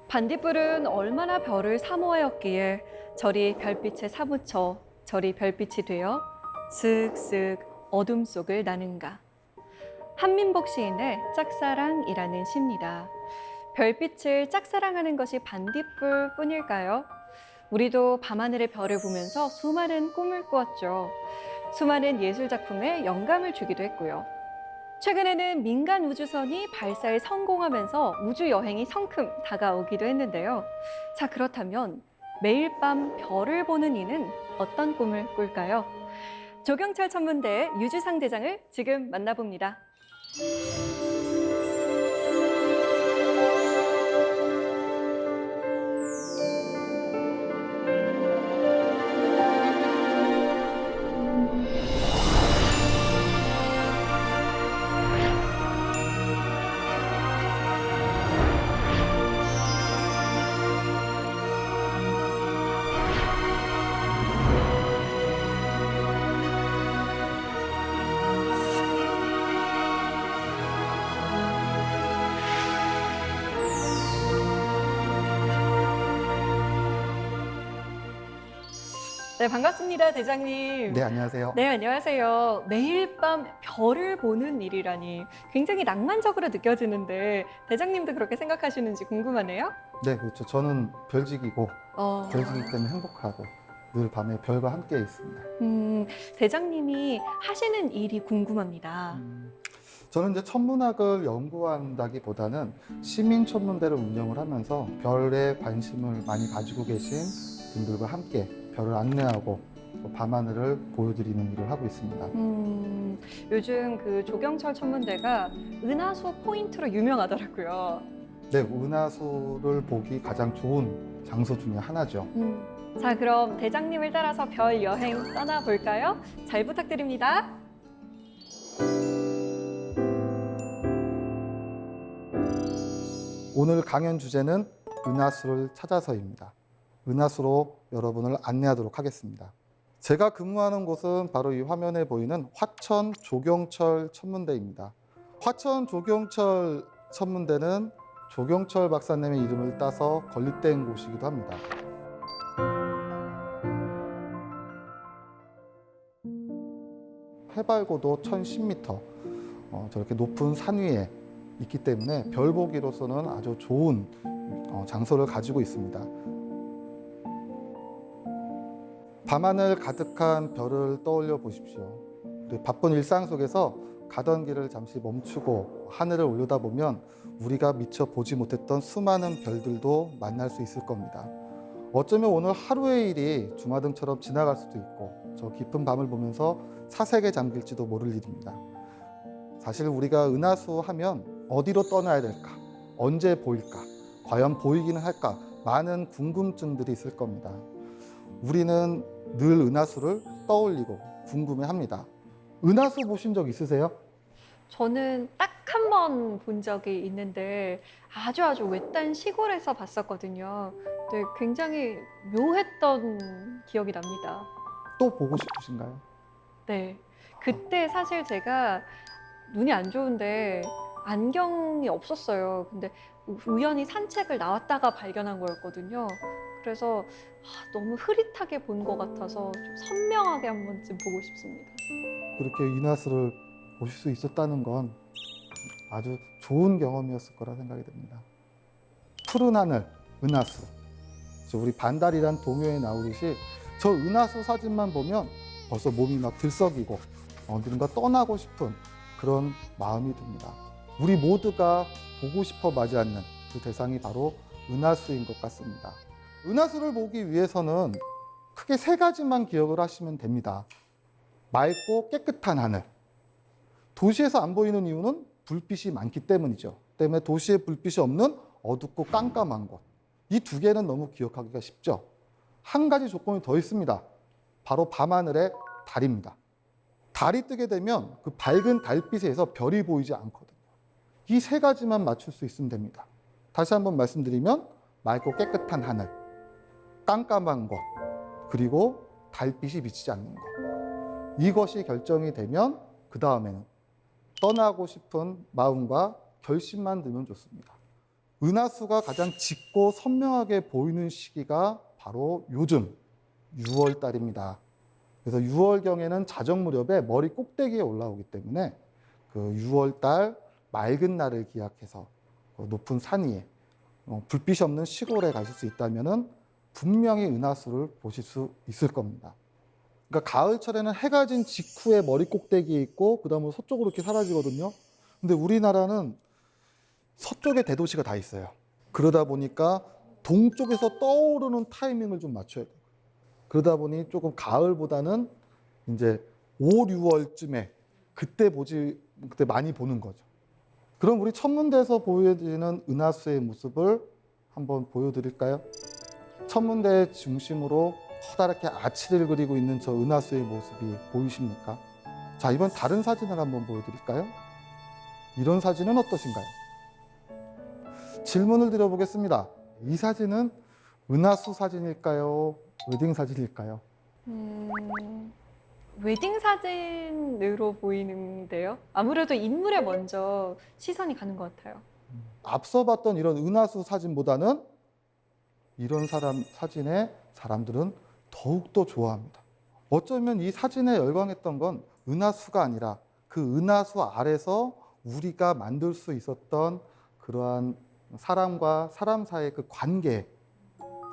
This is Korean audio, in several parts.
반딧불은 얼마나 별을 사모하였기에 저리 별빛에 사무쳐 저리 별빛이 되어 슥슥 어둠 속을 나는가. 한민복 시인의 짝사랑이라는 시입니다. 별빛을 짝사랑하는 것이 반딧불 뿐일까요? 우리도 밤하늘의 별을 보면서 수많은 꿈을 꾸었죠. 수많은 예술 작품에 영감을 주기도 했고요. 최근에는 민간 우주선이 발사에 성공하면서 우주 여행이 성큼 다가오기도 했는데요. 자, 그렇다면 매일 밤 별을 보는 이는 어떤 꿈을 꿀까요? 조경철 천문대의 유주상 대장을 지금 만나봅니다. 네, 반갑습니다, 대장님. 네, 안녕하세요. 네, 안녕하세요. 매일 밤 별을 보는 일이라니 굉장히 낭만적으로 느껴지는데 대장님도 그렇게 생각하시는지 궁금하네요. 네, 그렇죠. 저는 별직이고 별직이기 때문에 행복하고 늘 밤에 별과 함께 있습니다. 대장님이 하시는 일이 궁금합니다. 저는 이제 천문학을 연구한다기보다는 시민 천문대를 운영을 하면서 별에 관심을 많이 가지고 계신 분들과 함께 별을 안내하고 또 밤하늘을 보여드리는 일을 하고 있습니다. 요즘 그 조경철 천문대가 은하수 포인트로 유명하더라고요. 네, 은하수를 보기 가장 좋은 장소 중에 하나죠. 자, 그럼 대장님을 따라서 별 여행 떠나볼까요? 잘 부탁드립니다. 오늘 강연 주제는 은하수를 찾아서입니다. 은하수로 여러분을 안내하도록 하겠습니다. 제가 근무하는 곳은 바로 이 화면에 보이는 화천 조경철 천문대입니다. 화천 조경철 천문대는 조경철 박사님의 이름을 따서 건립된 곳이기도 합니다. 해발고도 1010m, 저렇게 높은 산 위에 있기 때문에 별 보기로서는 아주 좋은 장소를 가지고 있습니다. 밤하늘 가득한 별을 떠올려 보십시오. 우리 바쁜 일상 속에서 가던 길을 잠시 멈추고 하늘을 올려다보면 우리가 미처 보지 못했던 수많은 별들도 만날 수 있을 겁니다. 어쩌면 오늘 하루의 일이 주마등처럼 지나갈 수도 있고 저 깊은 밤을 보면서 사색에 잠길지도 모를 일입니다. 사실 우리가 은하수 하면 어디로 떠나야 될까? 언제 보일까? 과연 보이기는 할까? 많은 궁금증들이 있을 겁니다. 우리는 늘 은하수를 떠올리고 궁금해합니다. 은하수 보신 적 있으세요? 저는 딱 한 번 본 적이 있는데 아주 외딴 시골에서 봤었거든요. 근데 굉장히 묘했던 기억이 납니다. 또 보고 싶으신가요? 네. 그때 사실 제가 눈이 안 좋은데 안경이 없었어요. 근데 우연히 산책을 나왔다가 발견한 거였거든요. 그래서 너무 흐릿하게 본 것 같아서 좀 선명하게 한 번쯤 보고 싶습니다. 그렇게 은하수를 보실 수 있었다는 건 아주 좋은 경험이었을 거라 생각이 듭니다. 푸른 하늘, 은하수. 우리 반달이란 동요에 나오듯이 저 은하수 사진만 보면 벌써 몸이 막 들썩이고 어디론가 떠나고 싶은 그런 마음이 듭니다. 우리 모두가 보고 싶어 마지 않는 그 대상이 바로 은하수인 것 같습니다. 은하수를 보기 위해서는 크게 세 가지만 기억을 하시면 됩니다. 맑고 깨끗한 하늘. 도시에서 안 보이는 이유는 불빛이 많기 때문이죠. 때문에 도시에 불빛이 없는 어둡고 깜깜한 곳. 이 두 개는 너무 기억하기가 쉽죠. 한 가지 조건이 더 있습니다. 바로 밤하늘의 달입니다. 달이 뜨게 되면 그 밝은 달빛에서 별이 보이지 않거든요. 이 세 가지만 맞출 수 있으면 됩니다. 다시 한번 말씀드리면 맑고 깨끗한 하늘, 깜깜한 곳, 그리고 달빛이 비치지 않는 것. 이것이 결정이 되면 그 다음에는 떠나고 싶은 마음과 결심만 들면 좋습니다. 은하수가 가장 짙고 선명하게 보이는 시기가 바로 요즘 6월 달입니다. 그래서 6월경에는 자정 무렵에 머리 꼭대기에 올라오기 때문에 그 6월 달 맑은 날을 기약해서 높은 산 위에 불빛이 없는 시골에 가실 수 있다면은 분명히 은하수를 보실 수 있을 겁니다. 그러니까 가을철에는 해가 진 직후에 머리 꼭대기에 있고 그다음으로 서쪽으로 이렇게 사라지거든요. 근데 우리나라는 서쪽에 대도시가 다 있어요. 그러다 보니까 동쪽에서 떠오르는 타이밍을 좀 맞춰야 돼요. 그러다 보니 조금 가을보다는 이제 5, 6월쯤에 그때 많이 보는 거죠. 그럼 우리 천문대에서 보여지는 은하수의 모습을 한번 보여드릴까요? 천문대 중심으로 커다랗게 아치를 그리고 있는 저 은하수의 모습이 보이십니까? 자, 이번 다른 사진을 한번 보여드릴까요? 이런 사진은 어떠신가요? 질문을 드려보겠습니다. 이 사진은 은하수 사진일까요? 웨딩 사진일까요? 웨딩 사진으로 보이는데요. 아무래도 인물에 먼저 시선이 가는 것 같아요. 앞서 봤던 이런 은하수 사진보다는 이런 사진에 사람들은 더욱더 좋아합니다. 어쩌면 이 사진에 열광했던 건 은하수가 아니라 그 은하수 아래서 우리가 만들 수 있었던 그러한 사람과 사람 사이의 그 관계,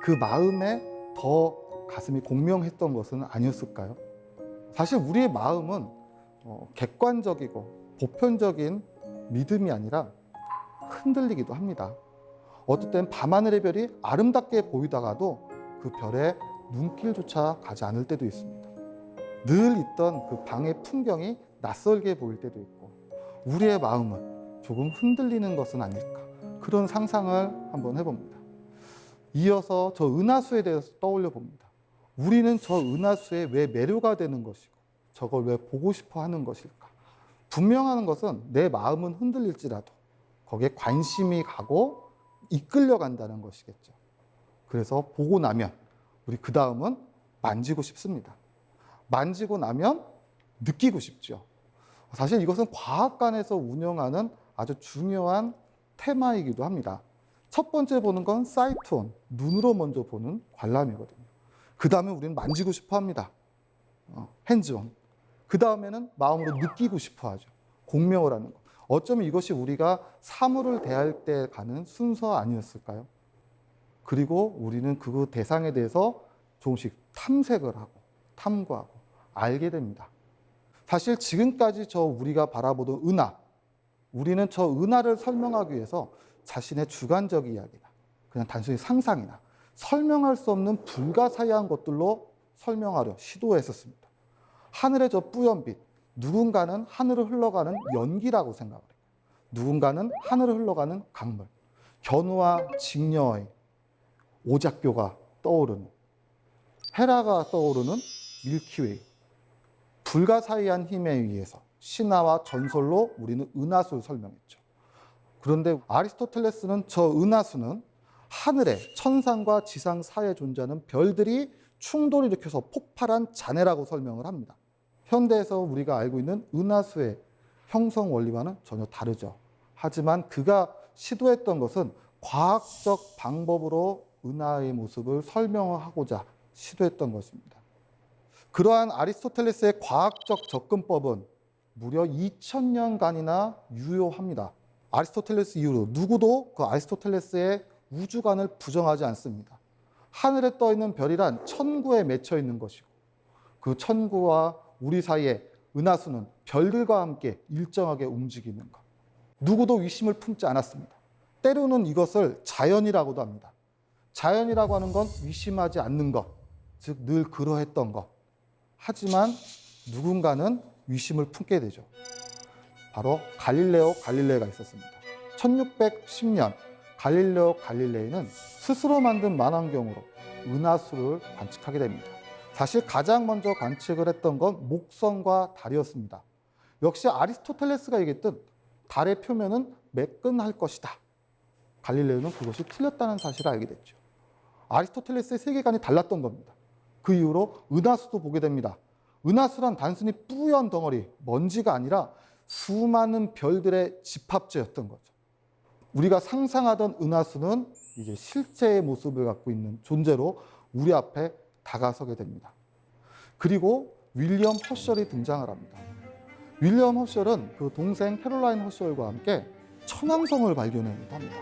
그 마음에 더 가슴이 공명했던 것은 아니었을까요? 사실 우리의 마음은 객관적이고 보편적인 믿음이 아니라 흔들리기도 합니다. 어떨 땐 밤하늘의 별이 아름답게 보이다가도 그 별에 눈길조차 가지 않을 때도 있습니다. 늘 있던 그 방의 풍경이 낯설게 보일 때도 있고 우리의 마음은 조금 흔들리는 것은 아닐까 그런 상상을 한번 해봅니다. 이어서 저 은하수에 대해서 떠올려 봅니다. 우리는 저 은하수에 왜 매료가 되는 것이고 저걸 왜 보고 싶어 하는 것일까? 분명한 것은 내 마음은 흔들릴지라도 거기에 관심이 가고 이끌려 간다는 것이겠죠. 그래서 보고 나면 우리 그 다음은 만지고 싶습니다. 만지고 나면 느끼고 싶죠. 사실 이것은 과학관에서 운영하는 아주 중요한 테마이기도 합니다. 첫 번째 보는 건 사이트온, 눈으로 먼저 보는 관람이거든요. 그 다음에 우리는 만지고 싶어 합니다. 핸즈온. 그 다음에는 마음으로 느끼고 싶어 하죠. 공명을 하는 것. 어쩌면 이것이 우리가 사물을 대할 때 가는 순서 아니었을까요? 그리고 우리는 그 대상에 대해서 조금씩 탐색을 하고 탐구하고 알게 됩니다. 사실 지금까지 우리가 바라보던 은하, 우리는 저 은하를 설명하기 위해서 자신의 주관적 이야기나 그냥 단순히 상상이나 설명할 수 없는 불가사의한 것들로 설명하려 시도했었습니다. 하늘의 저 뿌연빛, 누군가는 하늘을 흘러가는 연기라고 생각을 해요. 누군가는 하늘을 흘러가는 강물, 견우와 직녀의 오작교가 떠오르는, 헤라가 떠오르는 밀키웨이, 불가사의한 힘에 의해서 신화와 전설로 우리는 은하수를 설명했죠. 그런데 아리스토텔레스는 저 은하수는 하늘에 천상과 지상 사이에 존재하는 별들이 충돌을 일으켜서 폭발한 잔해라고 설명을 합니다. 현대에서 우리가 알고 있는 은하수의 형성 원리와는 전혀 다르죠. 하지만 그가 시도했던 것은 과학적 방법으로 은하의 모습을 설명하고자 시도했던 것입니다. 그러한 아리스토텔레스의 과학적 접근법은 무려 2000년간이나 유효합니다. 아리스토텔레스 이후로 누구도 그 아리스토텔레스의 우주관을 부정하지 않습니다. 하늘에 떠 있는 별이란 천구에 맺혀 있는 것이고 그 천구와 우리 사이에 은하수는 별들과 함께 일정하게 움직이는 것. 누구도 의심을 품지 않았습니다. 때로는 이것을 자연이라고도 합니다. 자연이라고 하는 건 의심하지 않는 것, 즉 늘 그러했던 것. 하지만 누군가는 의심을 품게 되죠. 바로 갈릴레오 갈릴레이가 있었습니다. 1610년 갈릴레오 갈릴레이는 스스로 만든 망원경으로 은하수를 관측하게 됩니다. 사실 가장 먼저 관측을 했던 건 목성과 달이었습니다. 역시 아리스토텔레스가 얘기했던 달의 표면은 매끈할 것이다. 갈릴레오는 그것이 틀렸다는 사실을 알게 됐죠. 아리스토텔레스의 세계관이 달랐던 겁니다. 그 이후로 은하수도 보게 됩니다. 은하수란 단순히 뿌연 덩어리, 먼지가 아니라 수많은 별들의 집합체였던 거죠. 우리가 상상하던 은하수는 이제 실제의 모습을 갖고 있는 존재로 우리 앞에 다가서게 됩니다. 그리고 윌리엄 허셜이 등장을 합니다. 윌리엄 허셜은 그 동생 캐롤라인 허셜과 함께 천왕성을 발견해내기도 합니다.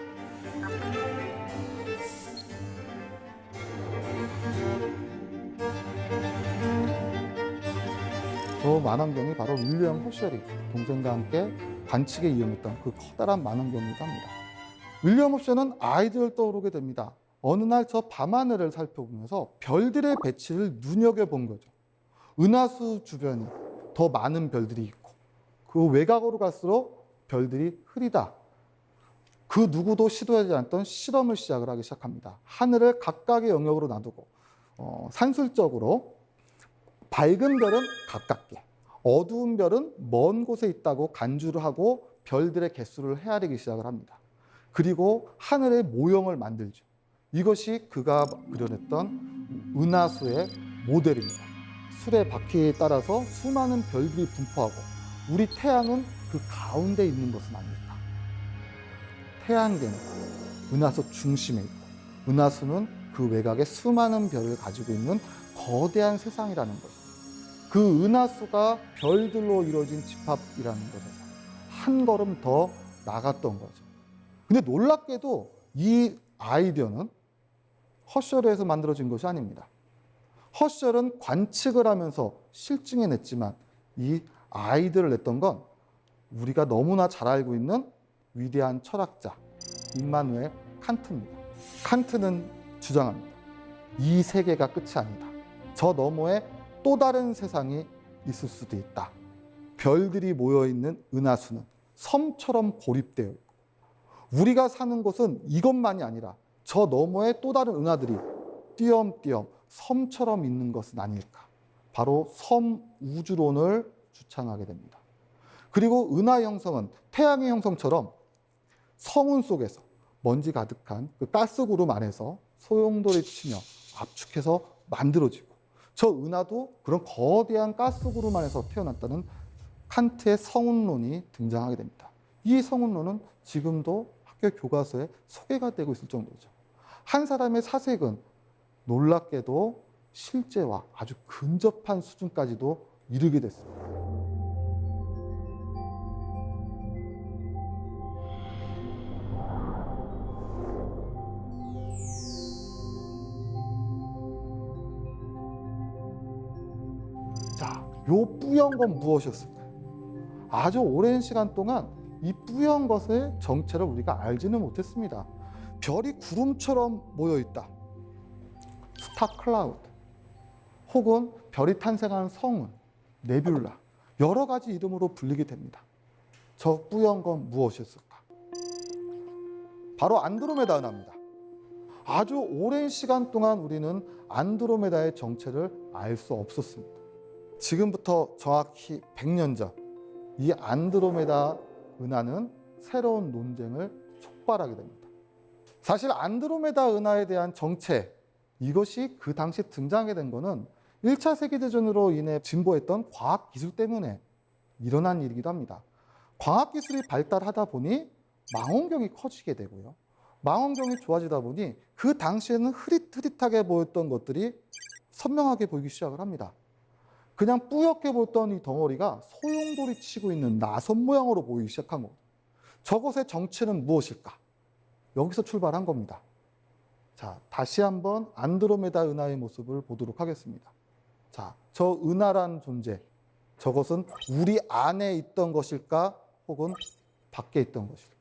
저 만원경이 바로 윌리엄 허셜이 동생과 함께 관측에 이용했던 그 커다란 만원경이기도 합니다. 윌리엄 허셜은 아이디어를 떠오르게 됩니다. 어느 날 저 밤하늘을 살펴보면서 별들의 배치를 눈여겨본 거죠. 은하수 주변에 더 많은 별들이 있고 그 외곽으로 갈수록 별들이 흐리다. 그 누구도 시도하지 않았던 실험을 시작을 하기 시작합니다. 하늘을 각각의 영역으로 나누고 산술적으로 밝은 별은 가깝게, 어두운 별은 먼 곳에 있다고 간주를 하고 별들의 개수를 헤아리기 시작을 합니다. 그리고 하늘의 모형을 만들죠. 이것이 그가 그려냈던 은하수의 모델입니다. 수레 바퀴에 따라서 수많은 별들이 분포하고 우리 태양은 그 가운데 있는 것은 아닐까. 태양계는 은하수 중심에 있고 은하수는 그 외곽에 수많은 별을 가지고 있는 거대한 세상이라는 것. 그 은하수가 별들로 이루어진 집합이라는 것에서 한 걸음 더 나갔던 거죠. 근데 놀랍게도 이 아이디어는 허셜에서 만들어진 것이 아닙니다. 허셜은 관측을 하면서 실증해냈지만 이 아이디어를 냈던 건 우리가 너무나 잘 알고 있는 위대한 철학자 임마누엘 칸트입니다. 칸트는 주장합니다. 이 세계가 끝이 아니다. 저 너머에 또 다른 세상이 있을 수도 있다. 별들이 모여있는 은하수는 섬처럼 고립되어 있고 우리가 사는 곳은 이것만이 아니라 저 너머에 또 다른 은하들이 띄엄띄엄 섬처럼 있는 것은 아닐까. 바로 섬 우주론을 주창하게 됩니다. 그리고 은하 형성은 태양의 형성처럼 성운 속에서 먼지 가득한 그 가스구름 안에서 소용돌이 치며 압축해서 만들어지고 저 은하도 그런 거대한 가스구름 안에서 태어났다는 칸트의 성운론이 등장하게 됩니다. 이 성운론은 지금도 학교 교과서에 소개가 되고 있을 정도죠. 한 사람의 사색은 놀랍게도 실제와 아주 근접한 수준까지도 이르게 됐습니다. 자, 요 뿌연 건 무엇이었을까요? 아주 오랜 시간 동안 이 뿌연 것의 정체를 우리가 알지는 못했습니다. 별이 구름처럼 모여 있다. 스타 클라우드. 혹은 별이 탄생하는 성운, 네뷸라. 여러 가지 이름으로 불리게 됩니다. 저 뿌연 건 무엇이었을까? 바로 안드로메다 은하입니다. 아주 오랜 시간 동안 우리는 안드로메다의 정체를 알 수 없었습니다. 지금부터 정확히 100년 전 이 안드로메다 은하는 새로운 논쟁을 촉발하게 됩니다. 사실 안드로메다 은하에 대한 정체, 이것이 그 당시 등장하게 된 것은 1차 세계대전으로 인해 진보했던 과학기술 때문에 일어난 일이기도 합니다. 과학기술이 발달하다 보니 망원경이 커지게 되고요. 망원경이 좋아지다 보니 그 당시에는 흐릿흐릿하게 보였던 것들이 선명하게 보이기 시작을 합니다. 그냥 뿌옇게 보였던 이 덩어리가 소용돌이 치고 있는 나선 모양으로 보이기 시작한 겁니다. 저것의 정체는 무엇일까? 여기서 출발한 겁니다. 자, 다시 한번 안드로메다 은하의 모습을 보도록 하겠습니다. 자, 저 은하란 존재, 저것은 우리 안에 있던 것일까? 혹은 밖에 있던 것일까?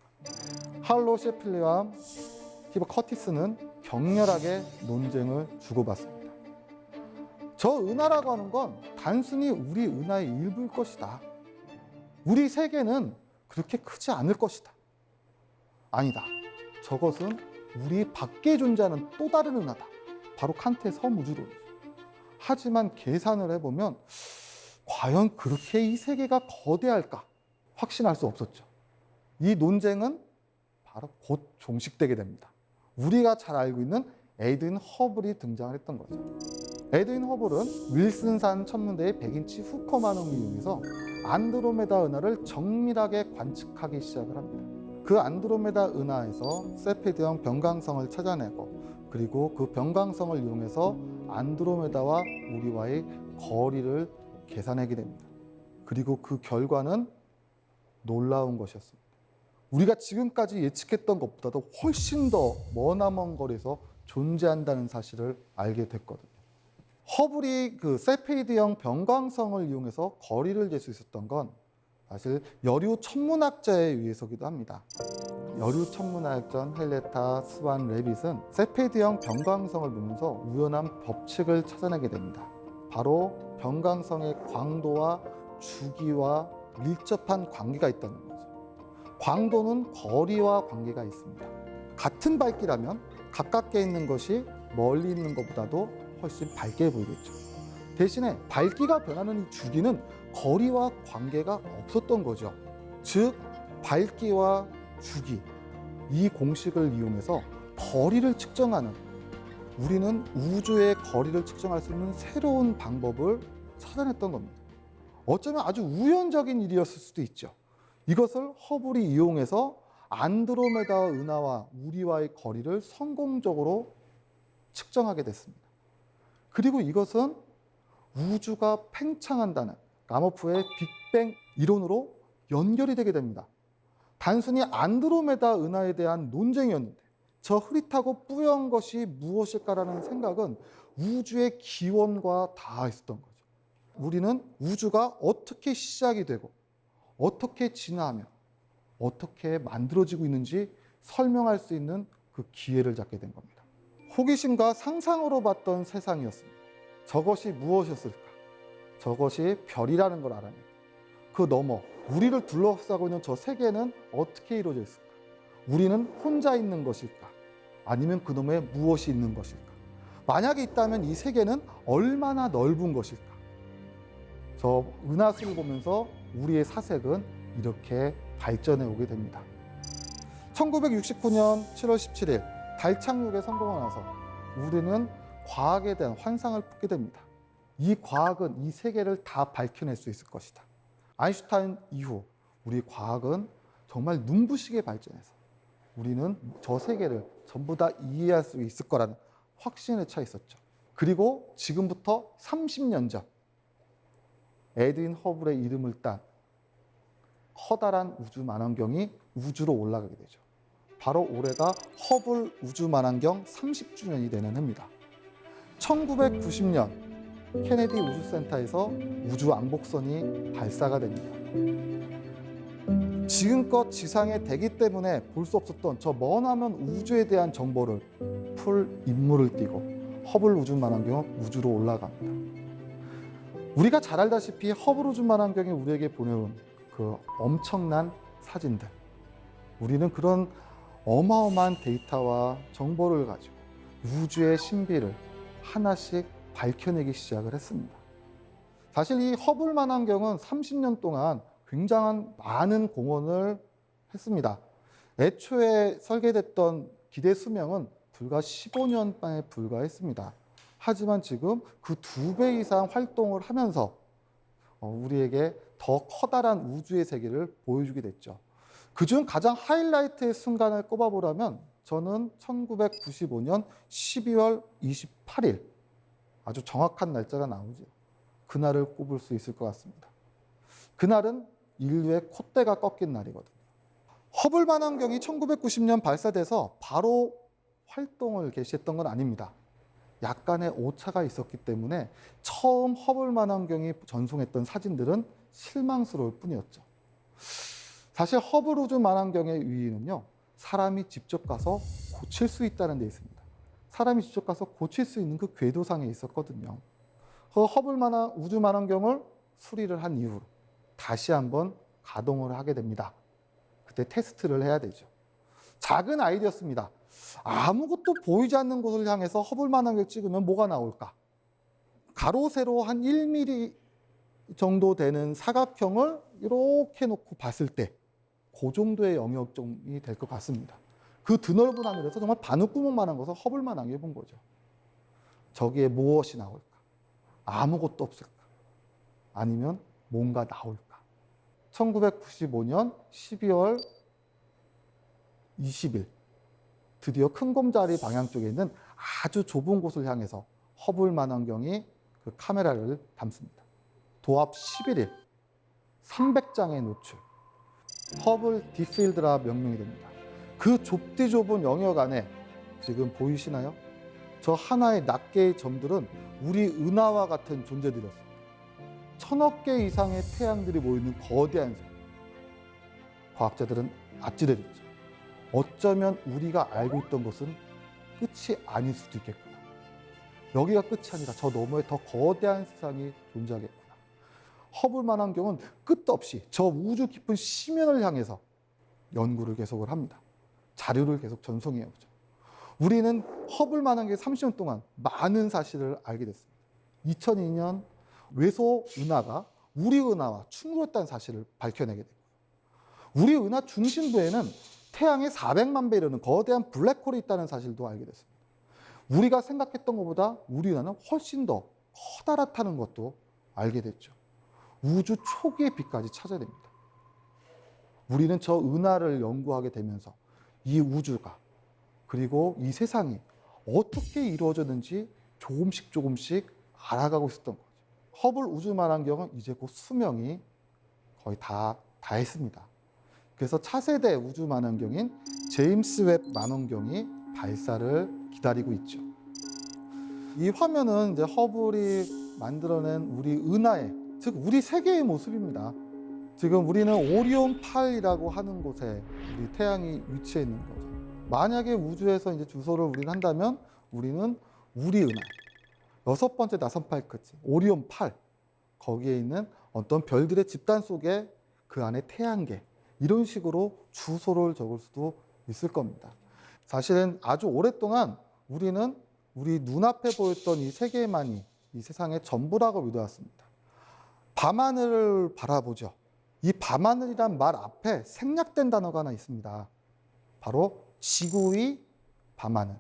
할로 셰필리와 히버 커티스는 격렬하게 논쟁을 주고받습니다. 저 은하라고 하는 건 단순히 우리 은하의 일부일 것이다. 우리 세계는 그렇게 크지 않을 것이다. 아니다. 저것은 우리 밖에 존재하는 또 다른 은하다. 바로 칸트의 섬우주론이죠. 하지만 계산을 해보면 과연 그렇게 이 세계가 거대할까? 확신할 수 없었죠. 이 논쟁은 바로 곧 종식되게 됩니다. 우리가 잘 알고 있는 에드윈 허블이 등장을 했던 거죠. 에드윈 허블은 윌슨산 천문대의 100인치 후커만원을 이용해서 안드로메다 은하를 정밀하게 관측하기 시작을 합니다. 그 그 안드로메다 은하에서 세페드형 변광성을 찾아내고 그리고 그 변광성을 이용해서 안드로메다와 우리와의 거리를 계산하게 됩니다. 그리고 그 결과는 놀라운 것이었습니다. 우리가 지금까지 예측했던 것보다도 훨씬 더 머나먼 거리에서 존재한다는 사실을 알게 됐거든요. 허블이 그 세페이드형 변광성을 이용해서 거리를 잴 수 있었던 건 사실 여류 천문학자에 의해서기도 합니다. 여류 천문학자 헬레타 스완 레빗은 세페이드형 변광성을 보면서 우연한 법칙을 찾아내게 됩니다. 바로 변광성의 광도와 주기와 밀접한 관계가 있다는 거죠. 광도는 거리와 관계가 있습니다. 같은 밝기라면 가깝게 있는 것이 멀리 있는 것보다도 훨씬 밝게 보이겠죠. 대신에 밝기가 변하는 이 주기는 거리와 관계가 없었던 거죠. 즉, 밝기와 주기, 이 공식을 이용해서 거리를 측정하는, 우리는 우주의 거리를 측정할 수 있는 새로운 방법을 찾아냈던 겁니다. 어쩌면 아주 우연적인 일이었을 수도 있죠. 이것을 허블이 이용해서 안드로메다 은하와 우리와의 거리를 성공적으로 측정하게 됐습니다. 그리고 이것은 우주가 팽창한다는 가모프의 빅뱅 이론으로 연결이 되게 됩니다. 단순히 안드로메다 은하에 대한 논쟁이었는데 저 흐릿하고 뿌연 것이 무엇일까라는 생각은 우주의 기원과 닿아있었던 거죠. 우리는 우주가 어떻게 시작이 되고 어떻게 진화하며 어떻게 만들어지고 있는지 설명할 수 있는 그 기회를 잡게 된 겁니다. 호기심과 상상으로 봤던 세상이었습니다. 저것이 무엇이었을까? 저것이 별이라는 걸 알아내고 그 너머 우리를 둘러싸고 있는 저 세계는 어떻게 이루어져 있을까? 우리는 혼자 있는 것일까? 아니면 그놈에 무엇이 있는 것일까? 만약에 있다면 이 세계는 얼마나 넓은 것일까? 저 은하수를 보면서 우리의 사색은 이렇게 발전해 오게 됩니다. 1969년 7월 17일 달 착륙에 성공하고 나서 우리는 과학에 대한 환상을 품게 됩니다. 이 과학은 이 세계를 다 밝혀낼 수 있을 것이다. 아인슈타인 이후 우리 과학은 정말 눈부시게 발전해서 우리는 저 세계를 전부 다 이해할 수 있을 거라는 확신에 차 있었죠. 그리고 지금부터 30년 전 에드윈 허블의 이름을 딴 커다란 우주 만원경이 우주로 올라가게 되죠. 바로 올해가 허블 우주 만원경 30주년이 되는 해입니다. 1990년 케네디 우주센터에서 우주 왕복선이 발사가 됩니다. 지금껏 지상의 대기 때문에 볼 수 없었던 저 머나먼 우주에 대한 정보를 풀 임무를 띠고 허블 우주 만원경은 우주로 올라갑니다. 우리가 잘 알다시피 허블 우주 만원경이 우리에게 보내온 그 엄청난 사진들, 우리는 그런 어마어마한 데이터와 정보를 가지고 우주의 신비를 하나씩 밝혀내기 시작을 했습니다. 사실 이 허블 만원경은 30년 동안 굉장한 많은 공헌을 했습니다. 애초에 설계됐던 기대 수명은 불과 15년 만에 불과했습니다. 하지만 지금 그 2배 이상 활동을 하면서 우리에게 더 커다란 우주의 세계를 보여주게 됐죠. 그중 가장 하이라이트의 순간을 꼽아보라면 저는 1995년 12월 28일, 아주 정확한 날짜가 나오죠. 그날을 꼽을 수 있을 것 같습니다. 그날은 인류의 콧대가 꺾인 날이거든요. 허블 만원경이 1990년 발사돼서 바로 활동을 개시했던 건 아닙니다. 약간의 오차가 있었기 때문에 처음 허블 만원경이 전송했던 사진들은 실망스러울 뿐이었죠. 사실 허블 우주 만원경의 유의는요, 사람이 직접 가서 고칠 수 있다는 데 있습니다. 사람이 직접 가서 고칠 수 있는 그 궤도상에 있었거든요. 그 허블 우주 만원경을 수리를 한 이후로 다시 한번 가동을 하게 됩니다. 그때 테스트를 해야 되죠. 작은 아이디어였습니다. 아무것도 보이지 않는 곳을 향해서 허블 만원경을 찍으면 뭐가 나올까? 가로 세로 한 1mm 정도 되는 사각형을 이렇게 놓고 봤을 때 그 정도의 영역점이 될 것 같습니다. 그 드넓은 하늘에서 정말 바늘구멍만한 것을 허블 만원경에 본 거죠. 저기에 무엇이 나올까? 아무것도 없을까? 아니면 뭔가 나올까? 1995년 12월 20일 드디어 큰곰자리 방향 쪽에 있는 아주 좁은 곳을 향해서 허블 망원경이 그 카메라를 담습니다. 도합 11일 300장의 노출, 허블 딥필드라 명명이 됩니다. 그 좁디 좁은 영역 안에 지금 보이시나요? 저 하나의 낱개의 점들은 우리 은하와 같은 존재들이었습니다. 1000억 개 이상의 태양들이 모이는 거대한 색. 과학자들은 아찔해졌죠. 어쩌면 우리가 알고 있던 것은 끝이 아닐 수도 있겠구나. 여기가 끝이 아니라 저 너머에 더 거대한 세상이 존재하겠구나. 허블 망원경은 끝도 없이 저 우주 깊은 심연을 향해서 연구를 계속을 합니다. 자료를 계속 전송해오죠. 우리는 허블 망원경에 30년 동안 많은 사실을 알게 됐습니다. 2002년 외소 은하가 우리 은하와 충돌했다는 사실을 밝혀내게 됐고요. 우리 은하 중심부에는 태양의 400만 배 이르는 거대한 블랙홀이 있다는 사실도 알게 됐습니다. 우리가 생각했던 것보다 우리 은하는 훨씬 더 커다랗다는 것도 알게 됐죠. 우주 초기의 빛까지 찾아냅니다. 우리는 저 은하를 연구하게 되면서 이 우주가 그리고 이 세상이 어떻게 이루어졌는지 조금씩 알아가고 있었던 거죠. 허블 우주 망원경은 이제 곧 수명이 거의 다 했습니다. 그래서 차세대 우주 망원경인 제임스 웹 망원경이 발사를 기다리고 있죠. 이 화면은 이제 허블이 만들어낸 우리 은하의, 즉 우리 세계의 모습입니다. 지금 우리는 오리온 8이라고 하는 곳에 우리 태양이 위치해 있는 거죠. 만약에 우주에서 이제 주소를 우리는 한다면 우리는 우리 은하, 6번째 나선팔 끝이 오리온 8, 거기에 있는 어떤 별들의 집단 속에 그 안에 태양계, 이런 식으로 주소를 적을 수도 있을 겁니다. 사실은 아주 오랫동안 우리는 우리 눈앞에 보였던 이 세계만이 이 세상의 전부라고 믿어왔습니다. 밤하늘을 바라보죠. 이 밤하늘이란 말 앞에 생략된 단어가 하나 있습니다. 바로 지구의 밤하늘.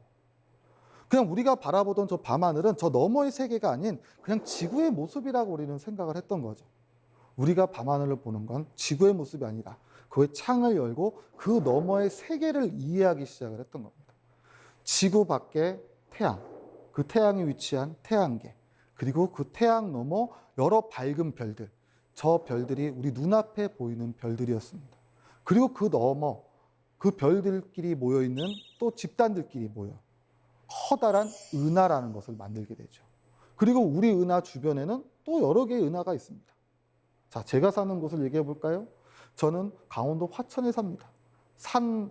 그냥 우리가 바라보던 저 밤하늘은 저 너머의 세계가 아닌 그냥 지구의 모습이라고 우리는 생각을 했던 거죠. 우리가 밤하늘을 보는 건 지구의 모습이 아니라 그의 창을 열고 그 너머의 세계를 이해하기 시작을 했던 겁니다. 지구 밖에 태양, 그 태양이 위치한 태양계, 그리고 그 태양 너머 여러 밝은 별들, 저 별들이 우리 눈앞에 보이는 별들이었습니다. 그리고 그 너머, 그 별들끼리 모여있는 또 집단들끼리 모여 커다란 은하라는 것을 만들게 되죠. 그리고 우리 은하 주변에는 또 여러 개의 은하가 있습니다. 자, 제가 사는 곳을 얘기해 볼까요? 저는 강원도 화천에 삽니다. 산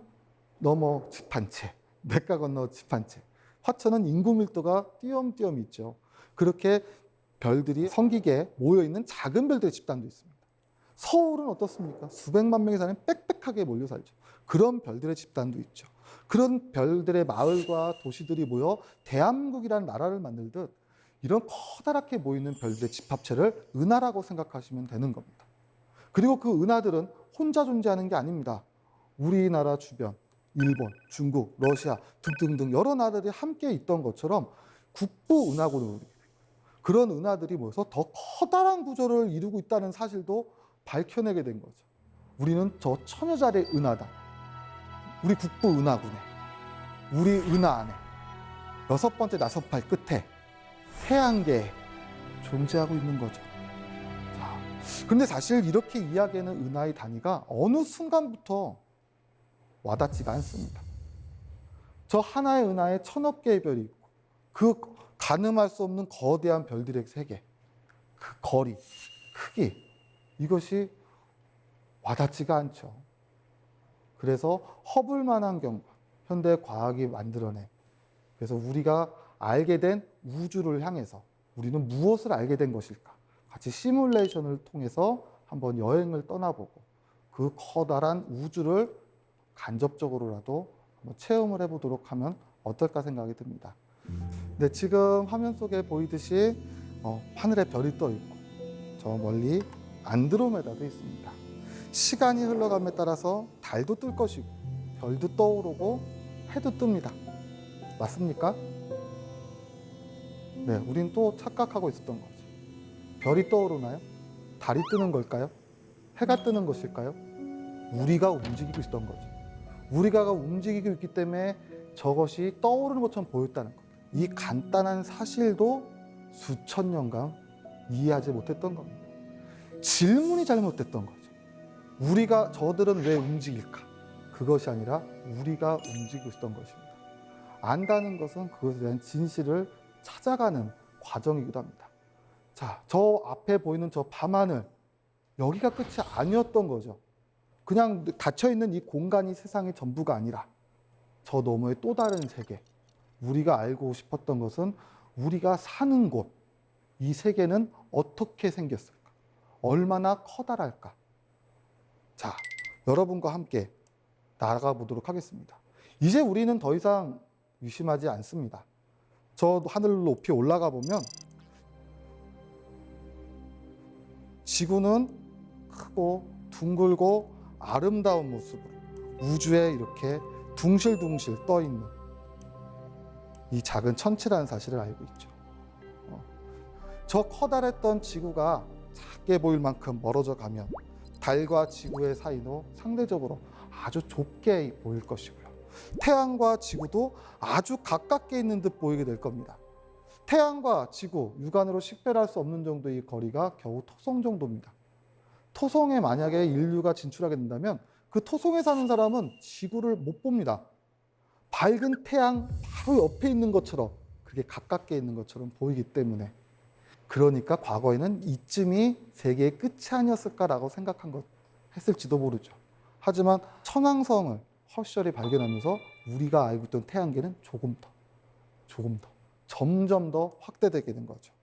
너머 집 한 채, 냇가 건너 집 한 채. 화천은 인구 밀도가 띄엄띄엄 있죠. 그렇게 별들이 성기계에 모여있는 작은 별들의 집단도 있습니다. 서울은 어떻습니까? 수백만 명이 사는 빽빽하게 몰려 살죠. 그런 별들의 집단도 있죠. 그런 별들의 마을과 도시들이 모여 대한민국이라는 나라를 만들듯 이런 커다랗게 모이는 별들의 집합체를 은하라고 생각하시면 되는 겁니다. 그리고 그 은하들은 혼자 존재하는 게 아닙니다. 우리나라 주변, 일본, 중국, 러시아 등등등 여러 나라들이 함께 있던 것처럼 국부 은하군을 이루게 되고 그런 은하들이 모여서 더 커다란 구조를 이루고 있다는 사실도 밝혀내게 된 거죠. 우리는 저 천여 자리의 은하다. 우리 국부 은하군에, 우리 은하 안에 6번째 나선팔 끝에 태양계에 존재하고 있는 거죠. 자, 그런데 사실 이렇게 이야기하는 은하의 단위가 어느 순간부터 와닿지가 않습니다. 저 하나의 은하에 1000억 개의 별이 있고 그 가늠할 수 없는 거대한 별들의 세계, 그 거리, 크기, 이것이 와닿지가 않죠. 그래서 허블 망원경과 현대 과학이 만들어낸, 그래서 우리가 알게 된 우주를 향해서 우리는 무엇을 알게 된 것일까? 같이 시뮬레이션을 통해서 한번 여행을 떠나보고 그 커다란 우주를 간접적으로라도 한번 체험을 해보도록 하면 어떨까 생각이 듭니다. 근데 지금 화면 속에 보이듯이 하늘에 별이 떠 있고 저 멀리 안드로메다도 있습니다. 시간이 흘러감에 따라서 달도 뜰 것이고 별도 떠오르고 해도 뜹니다. 맞습니까? 네, 우린 또 착각하고 있었던 거죠. 별이 떠오르나요? 달이 뜨는 걸까요? 해가 뜨는 것일까요? 우리가 움직이고 있었던 거죠. 우리가 움직이고 있기 때문에 저것이 떠오르는 것처럼 보였다는 것. 이 간단한 사실도 수천 년간 이해하지 못했던 겁니다. 질문이 잘못됐던 거죠. 저들은 왜 움직일까? 그것이 아니라 우리가 움직이고 있었던 것입니다. 안다는 것은 그것에 대한 진실을 찾아가는 과정이기도 합니다. 자, 저 앞에 보이는 저 밤하늘, 여기가 끝이 아니었던 거죠. 그냥 닫혀있는 이 공간이 세상의 전부가 아니라 저 너머의 또 다른 세계, 우리가 알고 싶었던 것은 우리가 사는 곳, 이 세계는 어떻게 생겼을까? 얼마나 커다랄까? 자, 여러분과 함께 나아가 보도록 하겠습니다. 이제 우리는 더 이상 의심하지 않습니다. 저 하늘 높이 올라가 보면 지구는 크고 둥글고 아름다운 모습으로 우주에 이렇게 둥실둥실 떠 있는 이 작은 천체라는 사실을 알고 있죠. 저 커다랬던 지구가 작게 보일 만큼 멀어져 가면 달과 지구의 사이도 상대적으로 아주 좁게 보일 것이고요. 태양과 지구도 아주 가깝게 있는 듯 보이게 될 겁니다. 태양과 지구, 육안으로 식별할 수 없는 정도의 거리가 겨우 토성 정도입니다. 토성에 만약에 인류가 진출하게 된다면 그 토성에 사는 사람은 지구를 못 봅니다. 밝은 태양 바로 옆에 있는 것처럼, 그렇게 가깝게 있는 것처럼 보이기 때문에, 그러니까 과거에는 이쯤이 세계의 끝이 아니었을까라고 했을지도 모르죠. 하지만 천왕성을 허쉬얼이 발견하면서 우리가 알고 있던 태양계는 조금 더, 점점 더 확대되게 된 거죠.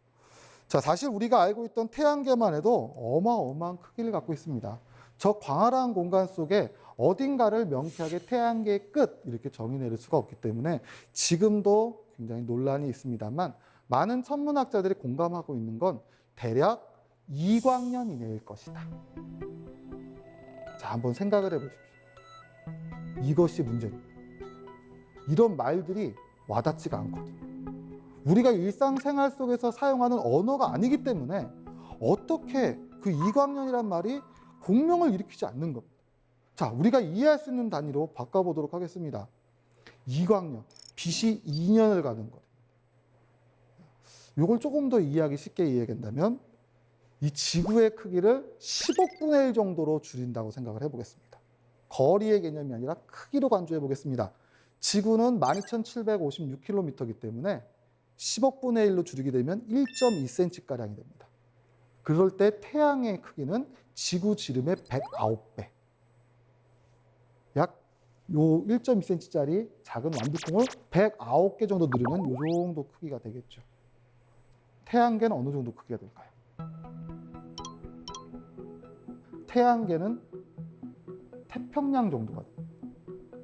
자, 사실 우리가 알고 있던 태양계만 해도 어마어마한 크기를 갖고 있습니다. 저 광활한 공간 속에 어딘가를 명쾌하게 태양계의 끝 이렇게 정의 내릴 수가 없기 때문에 지금도 굉장히 논란이 있습니다만, 많은 천문학자들이 공감하고 있는 건 대략 2광년 이내일 것이다. 자, 한번 생각을 해보십시오. 이것이 문제입니다. 이런 말들이 와닿지가 않거든요. 우리가 일상생활 속에서 사용하는 언어가 아니기 때문에 어떻게 그 2광년이란 말이 공명을 일으키지 않는 겁니다. 자, 우리가 이해할 수 있는 단위로 바꿔보도록 하겠습니다. 2광년, 빛이 2년을 가는 거예요. 이걸 조금 더 이해하기 쉽게 이해한다면 이 지구의 크기를 10억 분의 1 정도로 줄인다고 생각을 해보겠습니다. 거리의 개념이 아니라 크기로 간주해 보겠습니다. 지구는 12,756km이기 때문에 10억 분의 1로 줄이게 되면 1.2cm가량이 됩니다. 그럴 때 태양의 크기는 지구 지름의 109배. 약 요 1.2cm짜리 작은 완두콩을 109개 정도 늘으면 요 정도 크기가 되겠죠. 태양계는 어느 정도 크기가 될까요? 태양계는 태평양 정도가 돼요.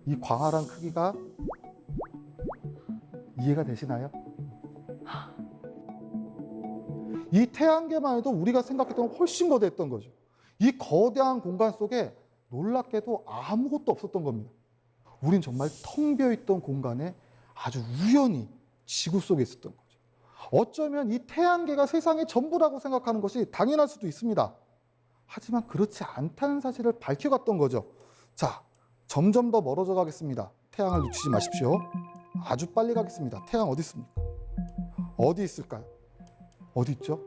이 광활한 크기가 이해가 되시나요? 이 태양계만 해도 우리가 생각했던 건 훨씬 거대했던 거죠. 이 거대한 공간 속에 놀랍게도 아무것도 없었던 겁니다. 우린 정말 텅 비어있던 공간에 아주 우연히 지구 속에 있었던 거죠. 어쩌면 이 태양계가 세상의 전부라고 생각하는 것이 당연할 수도 있습니다. 하지만 그렇지 않다는 사실을 밝혀갔던 거죠. 자, 점점 더 멀어져 가겠습니다. 태양을 놓치지 마십시오. 아주 빨리 가겠습니다. 태양 어디 있습니까? 어디 있을까요? 어디 있죠?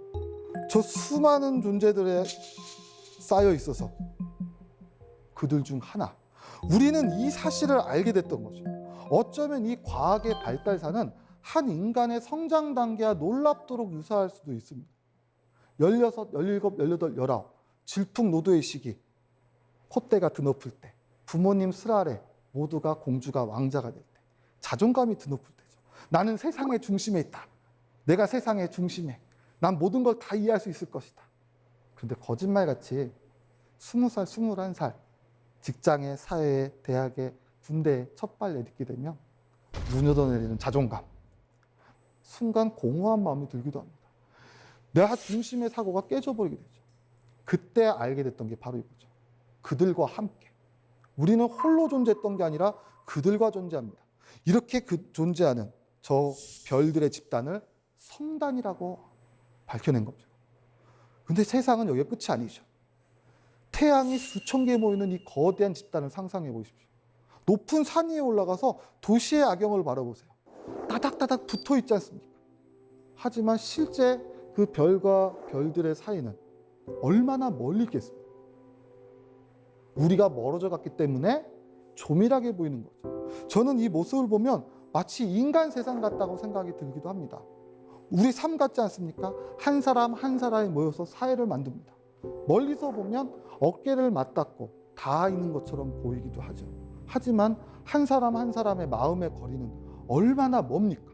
저 수많은 존재들에 쌓여 있어서 그들 중 하나. 우리는 이 사실을 알게 됐던 거죠. 어쩌면 이 과학의 발달사는 한 인간의 성장 단계와 놀랍도록 유사할 수도 있습니다. 16, 17, 18, 19 질풍노도의 시기, 콧대가 드높을 때, 부모님 슬 아래 모두가 공주가 왕자가 될 때, 자존감이 드높을 때죠. 나는 세상의 중심에 있다. 내가 세상의 중심에. 난 모든 걸 다 이해할 수 있을 것이다. 그런데 거짓말같이 20살, 21살 직장에, 사회에, 대학에, 군대에 첫 발 내딛게 되면 무너져내리는 자존감, 순간 공허한 마음이 들기도 합니다. 내가 중심의 사고가 깨져버리게 되죠. 그때 알게 됐던 게 바로 이거죠. 그들과 함께. 우리는 홀로 존재했던 게 아니라 그들과 존재합니다. 이렇게 존재하는 저 별들의 집단을 성단이라고 밝혀낸 겁니다. 근데 세상은 여기가 끝이 아니죠. 태양이 수천 개 모이는 이 거대한 집단을 상상해 보십시오. 높은 산 위에 올라가서 도시의 야경을 바라보세요. 따닥따닥 붙어 있지 않습니까? 하지만 실제 그 별과 별들의 사이는 얼마나 멀리 있겠습니까? 우리가 멀어져 갔기 때문에 조밀하게 보이는 거죠. 저는 이 모습을 보면 마치 인간 세상 같다고 생각이 들기도 합니다. 우리 삶 같지 않습니까? 한 사람 한 사람이 모여서 사회를 만듭니다. 멀리서 보면 어깨를 맞닿고 닿아 있는 것처럼 보이기도 하죠. 하지만 한 사람 한 사람의 마음의 거리는 얼마나 멉니까?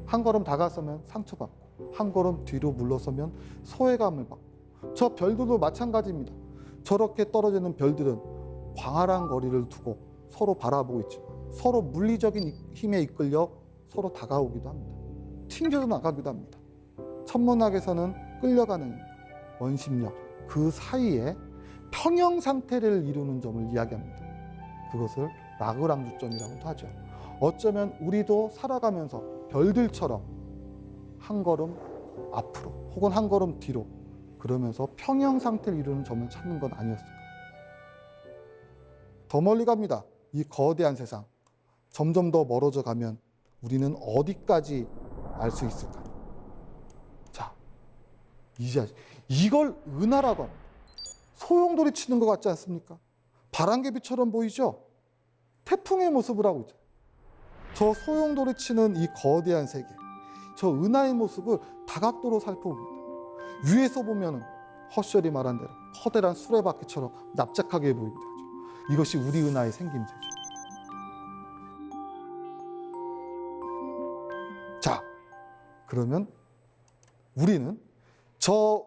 한 걸음 다가서면 상처받고 한 걸음 뒤로 물러서면 소외감을 받고, 저 별들도 마찬가지입니다. 저렇게 떨어지는 별들은 광활한 거리를 두고 서로 바라보고 있지만 서로 물리적인 힘에 이끌려 서로 다가오기도 합니다. 튕겨져 나가기도 합니다. 천문학에서는 끌려가는 힘, 원심력, 그 사이에 평형 상태를 이루는 점을 이야기합니다. 그것을 라그랑주점이라고도 하죠. 어쩌면 우리도 살아가면서 별들처럼 한 걸음 앞으로 혹은 한 걸음 뒤로 그러면서 평형 상태를 이루는 점을 찾는 건 아니었을까. 더 멀리 갑니다. 이 거대한 세상. 점점 더 멀어져 가면 우리는 어디까지 알 수 있을까? 자, 이제 이걸 은하라고 합니다. 소용돌이 치는 것 같지 않습니까? 바람개비처럼 보이죠? 태풍의 모습을 하고 있죠. 저 소용돌이 치는 이 거대한 세계, 저 은하의 모습을 다각도로 살펴봅니다. 위에서 보면 허셜이 말한 대로 커다란 수레바퀴처럼 납작하게 보이기도 하죠. 이것이 우리 은하의 생김새죠. 자, 그러면 우리는 저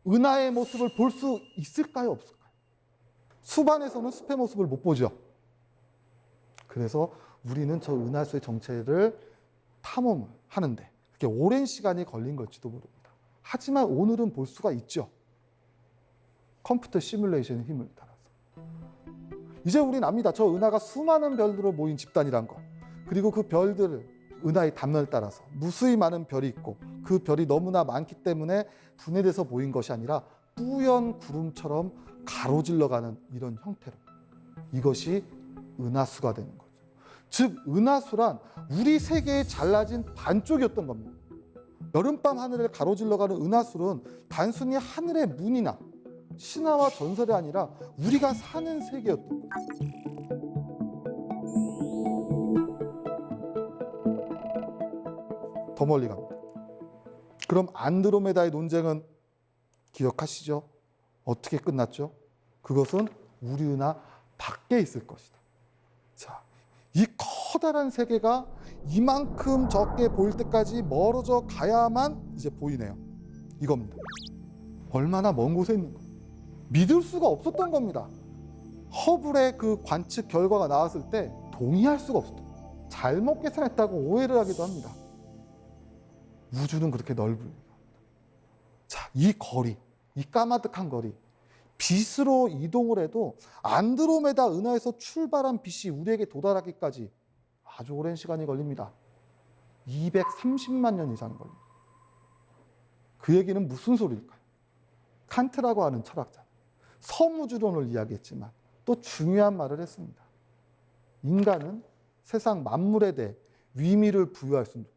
은하의 모습을 볼 수 있을까요, 없을까요? 숲안에서는 숲의 모습을 못 보죠. 그래서 우리는 저 은하수의 정체를 탐험을 하는데 그렇게 오랜 시간이 걸린 걸지도 모릅니다. 하지만 오늘은 볼 수가 있죠. 컴퓨터 시뮬레이션의 힘을 따라서. 이제 우리는 압니다. 저 은하가 수많은 별들로 모인 집단이란 거. 그리고 그 별들을 은하의 단면을 따라서 무수히 많은 별이 있고 그 별이 너무나 많기 때문에 분해돼서 모인 것이 아니라 뿌연 구름처럼 가로질러가는 이런 형태로, 이것이 은하수가 되는 거죠. 즉 은하수란 우리 세계에 잘라진 반쪽이었던 겁니다. 여름밤 하늘을 가로질러가는 은하수는 단순히 하늘의 문이나 신화와 전설이 아니라 우리가 사는 세계였던 거죠. 더 멀리 갑니다. 그럼 안드로메다의 논쟁은 기억하시죠? 어떻게 끝났죠? 그것은 우리 은하 밖에 있을 것이다. 자, 이 커다란 세계가 이만큼 적게 보일 때까지 멀어져 가야만 이제 보이네요. 이겁니다. 얼마나 먼 곳에 있는 거예요. 믿을 수가 없었던 겁니다. 허블의 그 관측 결과가 나왔을 때 동의할 수가 없었던 거예요. 잘못 계산했다고 오해를 하기도 합니다. 우주는 그렇게 넓은. 자, 이 거리, 이 까마득한 거리, 빛으로 이동을 해도 안드로메다 은하에서 출발한 빛이 우리에게 도달하기까지 아주 오랜 시간이 걸립니다. 230만 년 이상 걸립니다. 그 얘기는 무슨 소리일까요? 칸트라고 하는 철학자, 섬우주론을 이야기했지만 또 중요한 말을 했습니다. 인간은 세상 만물에 대해 위미를 부여할 수 있는 존재.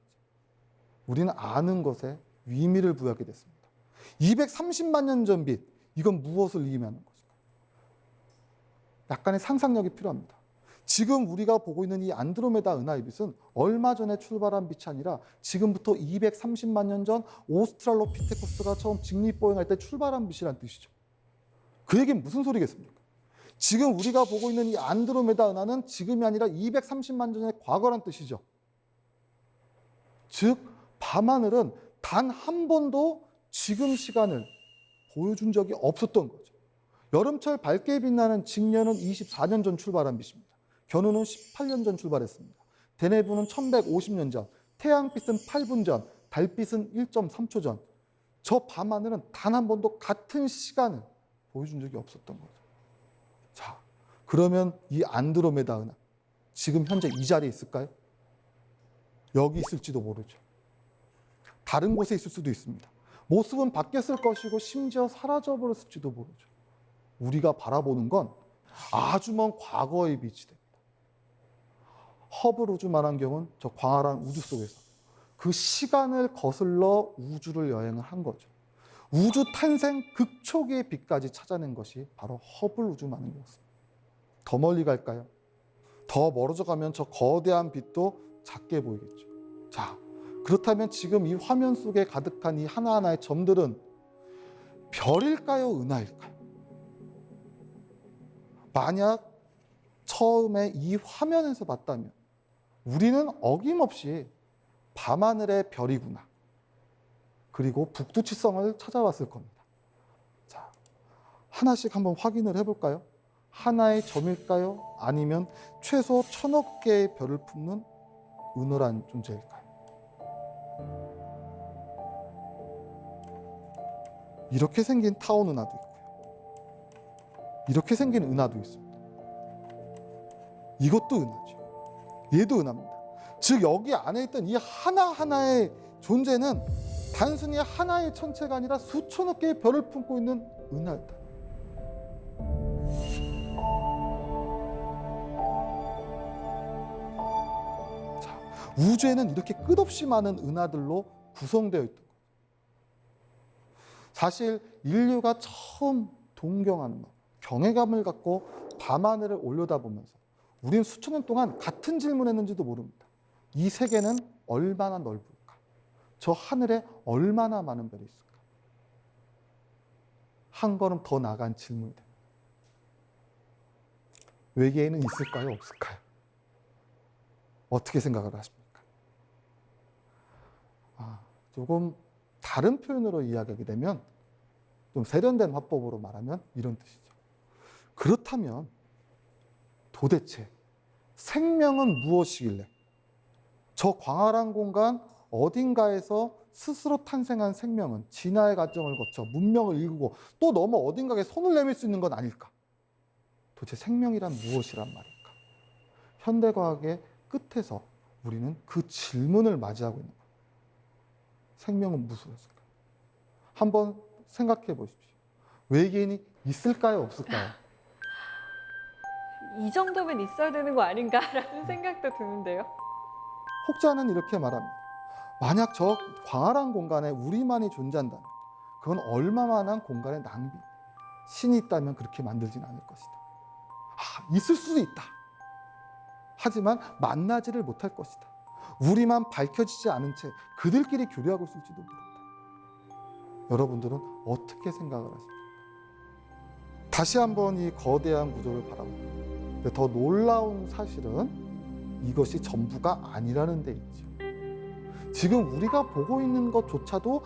우리는 아는 것에 위미를 부여하게 됐습니다. 230만 년 전 빛, 이건 무엇을 의미하는 것일까요? 약간의 상상력이 필요합니다. 지금 우리가 보고 있는 이 안드로메다 은하의 빛은 얼마 전에 출발한 빛이 아니라 지금부터 230만 년 전 오스트랄로피테쿠스가 처음 직립보행할 때 출발한 빛이란 뜻이죠. 그 얘기는 무슨 소리겠습니까? 지금 우리가 보고 있는 이 안드로메다 은하는 지금이 아니라 230만 년 전의 과거란 뜻이죠. 즉 밤하늘은 단 한 번도 지금 시간을 보여준 적이 없었던 거죠. 여름철 밝게 빛나는 직년은 24년 전 출발한 빛입니다. 견우는 18년 전 출발했습니다. 대내부는 1150년 전, 태양빛은 8분 전, 달빛은 1.3초 전. 저 밤하늘은 단 한 번도 같은 시간을 보여준 적이 없었던 거죠. 자, 그러면 이 안드로메다 은하 지금 현재 이 자리에 있을까요? 여기 있을지도 모르죠. 다른 곳에 있을 수도 있습니다. 모습은 바뀌었을 것이고 심지어 사라져버렸을지도 모르죠. 우리가 바라보는 건 아주 먼 과거에 빛이 됩니다. 허블 우주 망원경은 저 광활한 우주 속에서 그 시간을 거슬러 우주를 여행을 한 거죠. 우주 탄생 극초기의 빛까지 찾아낸 것이 바로 허블 우주 망원경이었습니다. 더 멀리 갈까요? 더 멀어져 가면 저 거대한 빛도 작게 보이겠죠. 자, 그렇다면 지금 이 화면 속에 가득한 이 하나하나의 점들은 별일까요? 은하일까요? 만약 처음에 이 화면에서 봤다면 우리는 어김없이 밤하늘의 별이구나. 그리고 북두칠성을 찾아왔을 겁니다. 자, 하나씩 한번 확인을 해볼까요? 하나의 점일까요? 아니면 최소 1000억 개의 별을 품는 은하란 존재일까요? 이렇게 생긴 타원 은하도 있고요. 이렇게 생긴 은하도 있습니다. 이것도 은하죠. 얘도 은하입니다. 즉 여기 안에 있던 이 하나하나의 존재는 단순히 하나의 천체가 아니라 수천억 개의 별을 품고 있는 은하였다. 자, 우주에는 이렇게 끝없이 많은 은하들로 구성되어 있던 거예요. 사실 인류가 처음 동경하는 경외감을 갖고 밤하늘을 올려다보면서 우리는 수천 년 동안 같은 질문했는지도 모릅니다. 이 세계는 얼마나 넓을까? 저 하늘에 얼마나 많은 별이 있을까? 한 걸음 더 나간 질문이 됩니다. 외계에는 있을까요? 없을까요? 어떻게 생각을 하십니까? 조금 다른 표현으로 이야기하게 되면 좀 세련된 화법으로 말하면 이런 뜻이죠. 그렇다면 도대체 생명은 무엇이길래 저 광활한 공간 어딘가에서 스스로 탄생한 생명은 진화의 과정을 거쳐 문명을 일구고 또 너무 어딘가에 손을 내밀 수 있는 건 아닐까? 도대체 생명이란 무엇이란 말일까? 현대과학의 끝에서 우리는 그 질문을 맞이하고 있는 거예요. 생명은 무엇일까? 한번 생각해 보십시오. 외계인이 있을까요? 없을까요? 이 정도면 있어야 되는 거 아닌가라는 생각도 드는데요. 혹자는 이렇게 말합니다. 만약 저 광활한 공간에 우리만이 존재한다면 그건 얼마만한 공간의 낭비. 신이 있다면 그렇게 만들진 않을 것이다. 있을 수도 있다. 하지만 만나지를 못할 것이다. 우리만 밝혀지지 않은 채 그들끼리 교류하고 있을지도 모른다. 여러분들은 어떻게 생각을 하십니까? 다시 한번 이 거대한 구조를 바라봅니다. 더 놀라운 사실은 이것이 전부가 아니라는 데 있죠. 지금 우리가 보고 있는 것조차도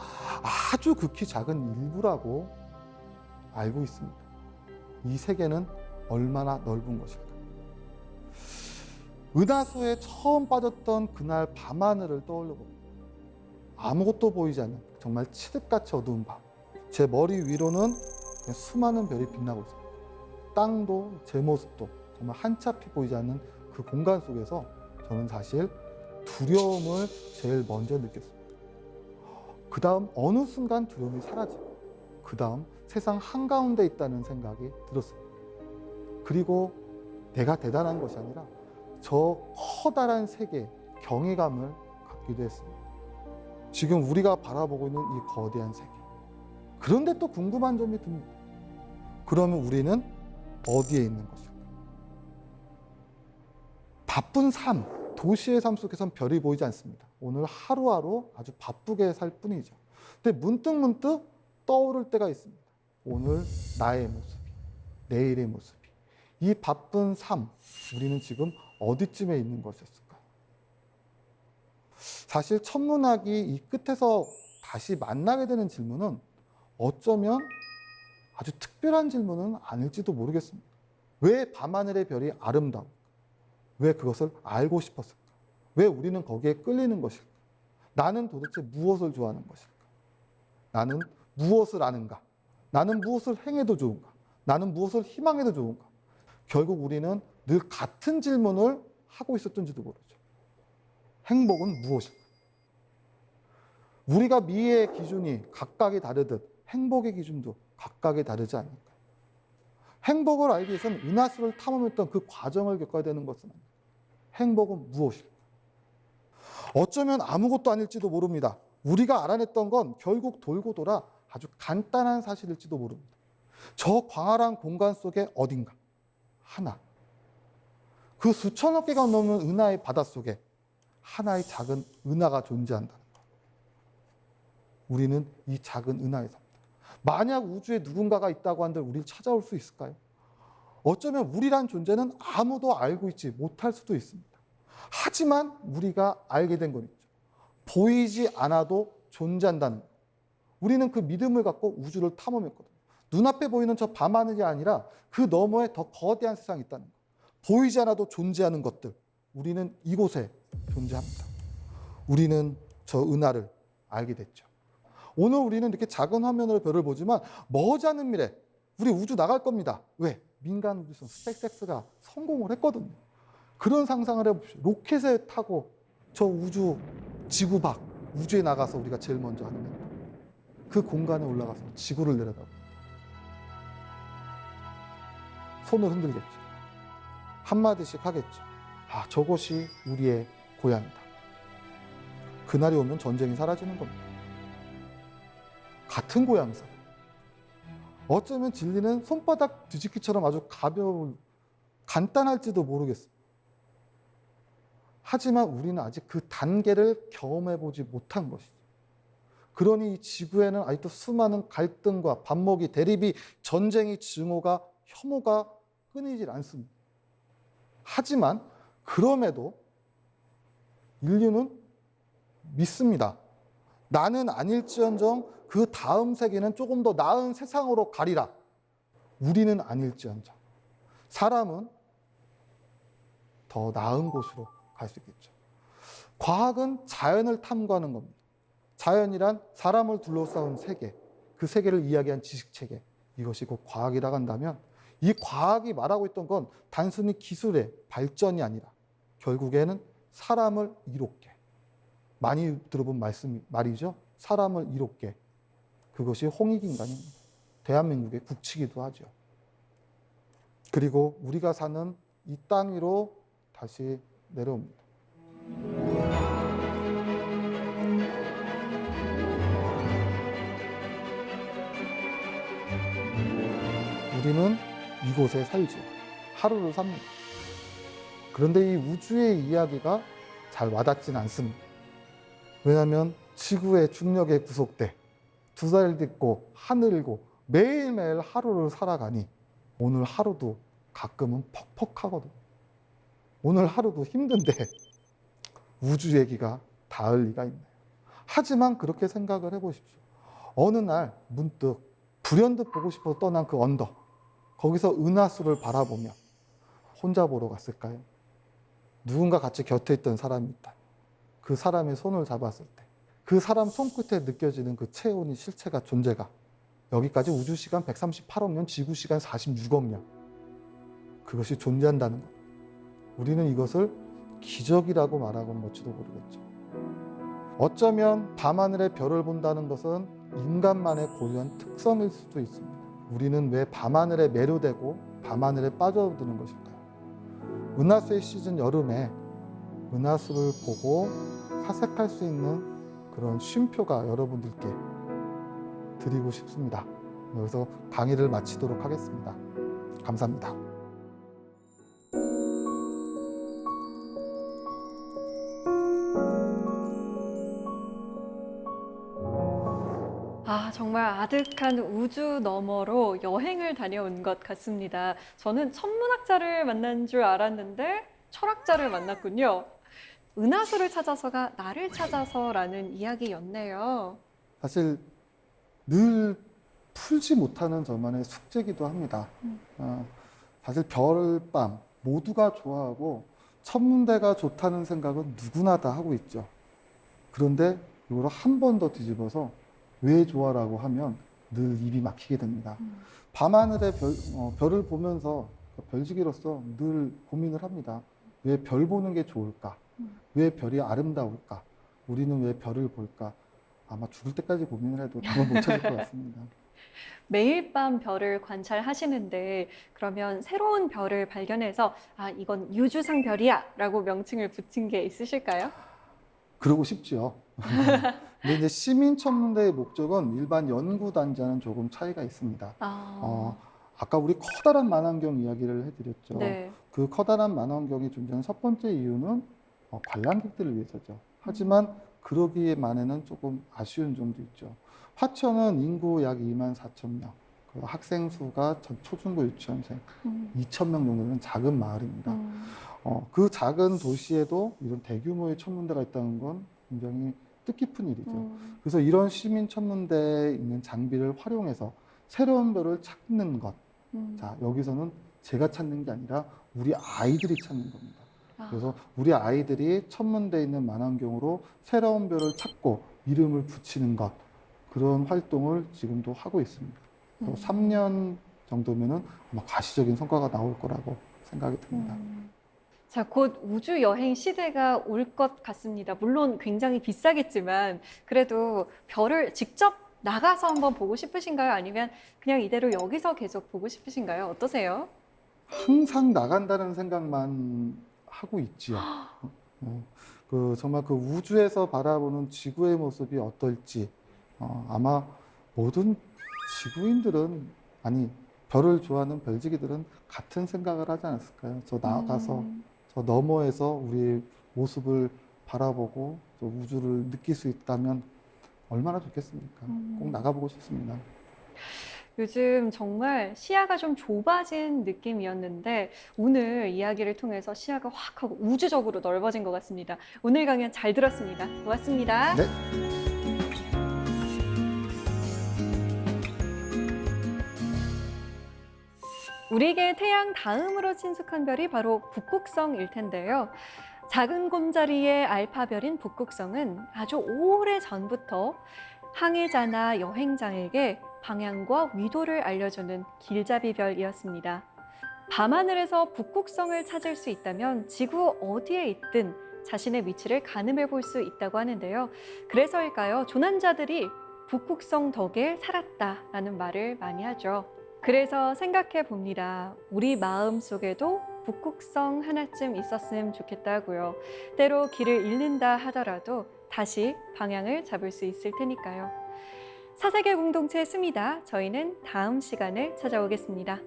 아주 극히 작은 일부라고 알고 있습니다. 이 세계는 얼마나 넓은 것일까? 은하수에 처음 빠졌던 그날 밤하늘을 떠올려 봅니다. 아무것도 보이지 않는 정말 칠흑같이 어두운 밤. 제 머리 위로는 그냥 수많은 별이 빛나고 있습니다. 땅도 제 모습도 정말 한치 앞이 보이지 않는 그 공간 속에서 저는 사실 두려움을 제일 먼저 느꼈습니다. 그 다음 어느 순간 두려움이 사라지고 그 다음 세상 한가운데 있다는 생각이 들었습니다. 그리고 내가 대단한 것이 아니라 저 커다란 세계에 경외감을 갖기도 했습니다. 지금 우리가 바라보고 있는 이 거대한 세계. 그런데 또 궁금한 점이 듭니다. 그러면 우리는 어디에 있는 것일까? 바쁜 삶, 도시의 삶 속에선 별이 보이지 않습니다. 오늘 하루하루 아주 바쁘게 살 뿐이죠. 근데 문득 떠오를 때가 있습니다. 오늘 나의 모습이, 내일의 모습이. 이 바쁜 삶, 우리는 지금 어디쯤에 있는 것이었을까요? 사실 천문학이 이 끝에서 다시 만나게 되는 질문은 어쩌면 아주 특별한 질문은 아닐지도 모르겠습니다. 왜 밤하늘의 별이 아름다울까? 왜 그것을 알고 싶었을까? 왜 우리는 거기에 끌리는 것일까? 나는 도대체 무엇을 좋아하는 것일까? 나는 무엇을 아는가? 나는 무엇을 행해도 좋은가? 나는 무엇을 희망해도 좋은가? 결국 우리는 늘 같은 질문을 하고 있었던지도 모르죠. 행복은 무엇일까? 우리가 미의 기준이 각각이 다르듯 행복의 기준도 각각이 다르지 않을까? 행복을 알기 위해서는 은하수를 탐험했던 그 과정을 겪어야 되는 것은 아닙니다. 행복은 무엇일까? 어쩌면 아무것도 아닐지도 모릅니다. 우리가 알아냈던 건 결국 돌고 돌아 아주 간단한 사실일지도 모릅니다. 저 광활한 공간 속에 어딘가 하나, 그 수천억 개가 넘는 은하의 바닷속에 하나의 작은 은하가 존재한다는 것. 우리는 이 작은 은하에 삽니다. 만약 우주에 누군가가 있다고 한들 우리를 찾아올 수 있을까요? 어쩌면 우리란 존재는 아무도 알고 있지 못할 수도 있습니다. 하지만 우리가 알게 된 건 있죠. 보이지 않아도 존재한다는 것. 우리는 그 믿음을 갖고 우주를 탐험했거든요. 눈앞에 보이는 저 밤하늘이 아니라 그 너머에 더 거대한 세상이 있다는 것. 보이지 않아도 존재하는 것들. 우리는 이곳에 존재합니다. 우리는 저 은하를 알게 됐죠. 오늘 우리는 이렇게 작은 화면으로 별을 보지만 머지않은 미래 우리 우주 나갈 겁니다. 왜? 민간 우주선 스페이스X가 성공을 했거든요. 그런 상상을 해봅시다. 로켓을 타고 저 우주 지구 밖 우주에 나가서 우리가 제일 먼저 하는 겁니다. 그 공간에 올라가서 지구를 내려다보고 손을 흔들겠죠. 한마디씩 하겠죠. 아, 저곳이 우리의 고향이다. 그날이 오면 전쟁이 사라지는 겁니다. 같은 고향에서 어쩌면 진리는 손바닥 뒤집기처럼 아주 가벼운 간단할지도 모르겠습니다. 하지만 우리는 아직 그 단계를 경험해보지 못한 것이죠. 그러니 이 지구에는 아직도 수많은 갈등과 반목이, 대립이, 전쟁이, 증오가, 혐오가 끊이질 않습니다. 하지만 그럼에도 인류는 믿습니다. 나는 아닐지언정 그 다음 세계는 조금 더 나은 세상으로 가리라. 우리는 아닐지언정 사람은 더 나은 곳으로 갈 수 있겠죠. 과학은 자연을 탐구하는 겁니다. 자연이란 사람을 둘러싸은 세계, 그 세계를 이야기한 지식체계, 이것이 곧 과학이라고 한다면 이 과학이 말하고 있던 건 단순히 기술의 발전이 아니라 결국에는 사람을 이롭게, 많이 들어본 말이죠. 사람을 이롭게. 그것이 홍익인간입니다. 대한민국의 국치기도 하죠. 그리고 우리가 사는 이 땅 위로 다시 내려옵니다. 우리는 이곳에 살죠. 하루를 삽니다. 그런데 이 우주의 이야기가 잘 와닿지는 않습니다. 왜냐하면 지구의 중력에 구속돼 두 달 딛고 하늘고 매일매일 하루를 살아가니 오늘 하루도 가끔은 퍽퍽하거든. 오늘 하루도 힘든데 우주 얘기가 닿을 리가 있나요? 하지만 그렇게 생각을 해보십시오. 어느 날 문득 불현듯 보고 싶어서 떠난 그 언덕, 거기서 은하수를 바라보며 혼자 보러 갔을까요? 누군가 같이 곁에 있던 사람이 있다. 그 사람의 손을 잡았을 때 그 사람 손끝에 느껴지는 그 체온이, 실체가, 존재가 여기까지 우주시간 138억 년, 지구시간 46억 년, 그것이 존재한다는 것. 우리는 이것을 기적이라고 말하고는 것지도 모르겠죠. 어쩌면 밤하늘의 별을 본다는 것은 인간만의 고유한 특성일 수도 있습니다. 우리는 왜 밤하늘에 매료되고 밤하늘에 빠져드는 것일까요? 은하수의 시즌 여름에 은하수를 보고 사색할 수 있는 그런 쉼표가 여러분들께 드리고 싶습니다. 여기서 강의를 마치도록 하겠습니다. 감사합니다. 아, 정말 아득한 우주 너머로 여행을 다녀온 것 같습니다. 저는 천문학자를 만난 줄 알았는데 철학자를 만났군요. 은하수를 찾아서가 나를 찾아서라는 이야기였네요. 사실 늘 풀지 못하는 저만의 숙제이기도 합니다. 사실 별밤 모두가 좋아하고 천문대가 좋다는 생각은 누구나 다 하고 있죠. 그런데 이걸 한 번 더 뒤집어서 왜 좋아라고 하면 늘 입이 막히게 됩니다. 밤하늘의 별을 보면서 별지기로서 늘 고민을 합니다. 왜 별 보는 게 좋을까? 왜 별이 아름다울까? 우리는 왜 별을 볼까? 아마 죽을 때까지 고민을 해도 답은 못 찾을 것 같습니다. 매일 밤 별을 관찰하시는데 그러면 새로운 별을 발견해서 아, 이건 유주상 별이야 라고 명칭을 붙인 게 있으실까요? 그러고 싶지요. 근데 이제 시민천문대의 목적은 일반 연구단자는 조금 차이가 있습니다. 아, 아까 우리 커다란 만환경 이야기를 해드렸죠. 네. 그 커다란 만환경이 존재하는 첫 번째 이유는 관람객들을 위해서죠. 하지만 그러기에만에는 조금 아쉬운 점도 있죠. 화천은 인구 약 2만 4천 명, 그 학생 수가 전 초중고 유치원생 2천 명 정도는 작은 마을입니다. 그 작은 도시에도 이런 대규모의 천문대가 있다는 건 굉장히 뜻깊은 일이죠. 그래서 이런 시민 천문대에 있는 장비를 활용해서 새로운 별을 찾는 것. 자, 여기서는 제가 찾는 게 아니라 우리 아이들이 찾는 겁니다. 그래서 우리 아이들이 천문대에 있는 만환경으로 새로운 별을 찾고 이름을 붙이는 것. 그런 활동을 지금도 하고 있습니다. 그래서 3년 정도면은 아마 가시적인 성과가 나올 거라고 생각이 듭니다. 자, 곧 우주 여행 시대가 올 것 같습니다. 물론 굉장히 비싸겠지만 그래도 별을 직접 나가서 한번 보고 싶으신가요? 아니면 그냥 이대로 여기서 계속 보고 싶으신가요? 어떠세요? 항상 나간다는 생각만 하고 있지요. 정말 그 우주에서 바라보는 지구의 모습이 어떨지 아마 모든 지구인들은 아니 별을 좋아하는 별지기들은 같은 생각을 하지 않았을까요? 저 나가서 저 너머에서 우리의 모습을 바라보고 저 우주를 느낄 수 있다면 얼마나 좋겠습니까? 꼭 나가보고 싶습니다. 요즘 정말 시야가 좀 좁아진 느낌이었는데 오늘 이야기를 통해서 시야가 확 하고 우주적으로 넓어진 것 같습니다. 오늘 강연 잘 들었습니다. 고맙습니다. 네. 우리에게 태양 다음으로 친숙한 별이 바로 북극성일 텐데요. 작은 곰자리의 알파별인 북극성은 아주 오래 전부터 항해자나 여행자에게 방향과 위도를 알려주는 길잡이별이었습니다. 밤하늘에서 북극성을 찾을 수 있다면 지구 어디에 있든 자신의 위치를 가늠해 볼 수 있다고 하는데요. 그래서일까요? 조난자들이 북극성 덕에 살았다라는 말을 많이 하죠. 그래서 생각해 봅니다. 우리 마음 속에도 북극성 하나쯤 있었으면 좋겠다고요. 때로 길을 잃는다 하더라도 다시 방향을 잡을 수 있을 테니까요. 사세계 공동체 스미다. 저희는 다음 시간에 찾아오겠습니다.